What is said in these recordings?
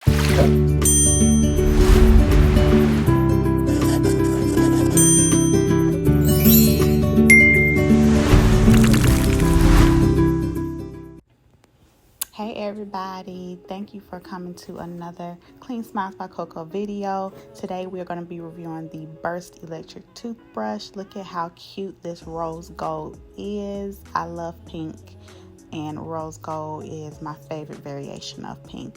Hey everybody, thank you for coming to another Clean Smiles by Coco video. Today we're going to be reviewing the Burst electric toothbrush. Look at how cute this rose gold is. I love pink and rose gold is my favorite variation of pink.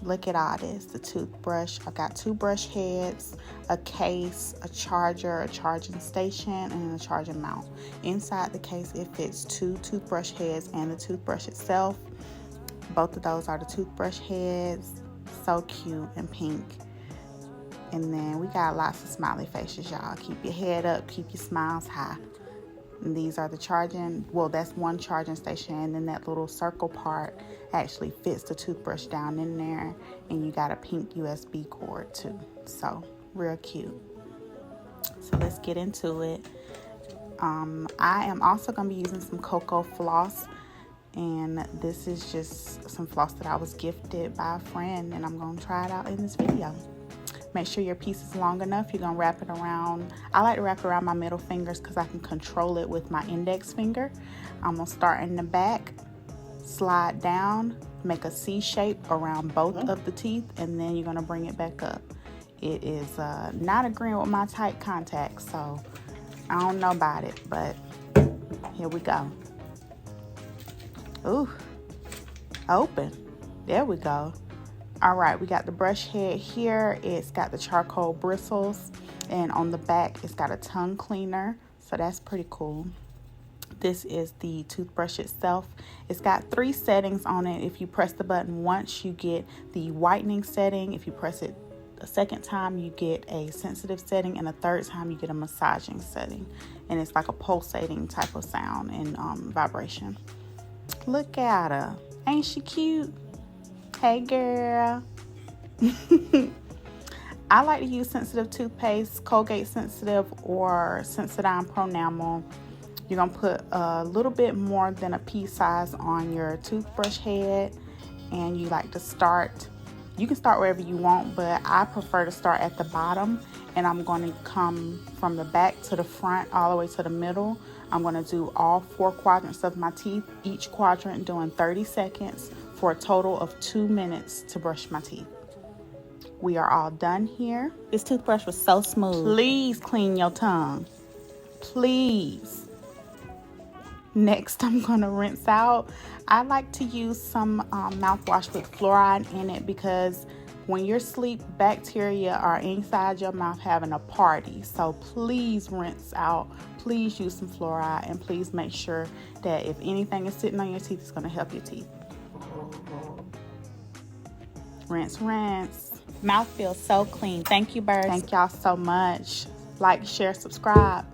Look at all this, the toothbrush. I've got two brush heads, a case, a charger, a charging station, and a charging mount. Inside the case it fits two toothbrush heads and the toothbrush itself. Both of those are the toothbrush heads. So cute and pink. And then we got lots of smiley faces, y'all. Keep your head up, keep your smiles high. And these are the charging, well, that's one charging station, and then that little circle part actually fits the toothbrush down in there. And you got a pink USB cord too. So real cute. So let's get into it. I am also going to be using some Cocofloss. And this is just some floss that I was gifted by a friend, and I'm going to try it out in this video. Make sure your piece is long enough. You're going to wrap it around. I like to wrap it around my middle fingers because I can control it with my index finger. I'm going to start in the back, slide down, make a C shape around both of the teeth, and then you're going to bring it back up. It is not agreeing with my tight contacts, so I don't know about it, but here we go. Ooh, open. There we go. All right, we got the brush head here. It's got the charcoal bristles, and on the back it's got a tongue cleaner, so that's pretty cool. This is the toothbrush itself. It's got 3 settings on it. If you press the button once, you get the whitening setting. If you press it a second time, you get a sensitive setting, and a third time you get a massaging setting, and it's like a pulsating type of sound and vibration. Look at her. Ain't she cute? Hey, girl. I like to use sensitive toothpaste, Colgate Sensitive or Sensodyne Pro Enamel. You're going to put a little bit more than a pea size on your toothbrush head. And you like to start, you can start wherever you want, but I prefer to start at the bottom. And I'm going to come from the back to the front all the way to the middle. I'm going to do all 4 quadrants of my teeth, each quadrant doing 30 seconds for a total of 2 minutes to brush my teeth. We are all done here. This toothbrush was so smooth. Please clean your tongue. Please. Next, I'm going to rinse out. I like to use some mouthwash with fluoride in it because when you're asleep, bacteria are inside your mouth having a party. So please rinse out. Please use some fluoride, and please make sure that if anything is sitting on your teeth, it's going to help your teeth. Rinse, rinse. Mouth feels so clean. Thank you, Burst. Thank y'all so much. Like, share, subscribe.